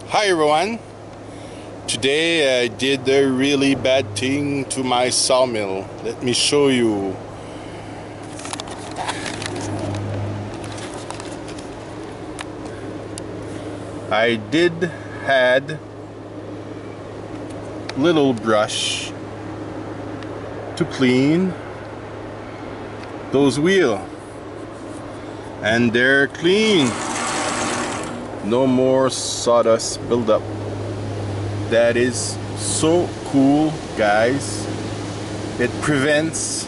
Hi everyone. Today I did a really bad thing to my sawmill. Let me show you. I did had little brush to clean those wheels, and they're clean. No more sawdust buildup. That is so cool, guys. It prevents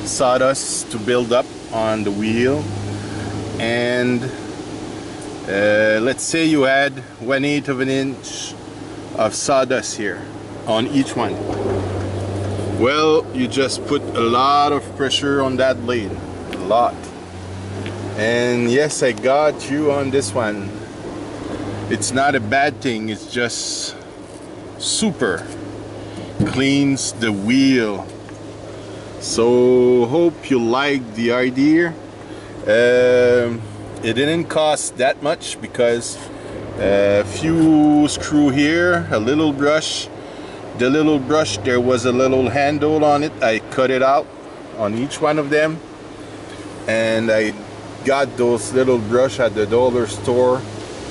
sawdust to build up on the wheel. And let's say you had 1/8 of an inch of sawdust here on each one. Well, you just put a lot of pressure on that blade, a lot. And yes, I got you on this one. It's not a bad thing, it's just super cleans the wheel. So hope you like the idea. It didn't cost that much because a few screw here, a little brush. The little brush, there was a little handle on it. I cut it out on each one of them, and I got those little brush at the dollar store.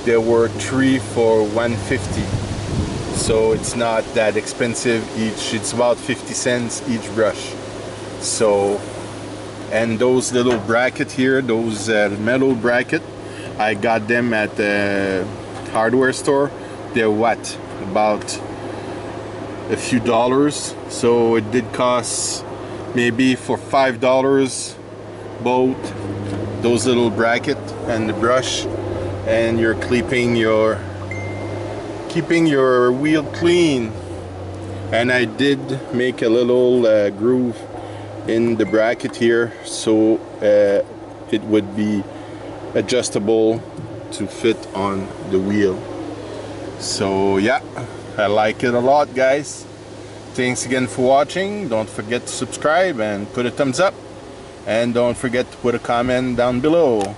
There were 3 for $1.50, so it's not that expensive each. It's about 50 cents each brush. So, and those little bracket here, those metal bracket, I got them at the hardware store. They're what, about a few dollars. So it did cost maybe for $5 both those little bracket and the brush, and you're keeping your wheel clean. And I did make a little groove in the bracket here, so it would be adjustable to fit on the wheel. So yeah, I like it a lot, guys. Thanks again for watching. Don't forget to subscribe and put a thumbs up, and don't forget to put a comment down below.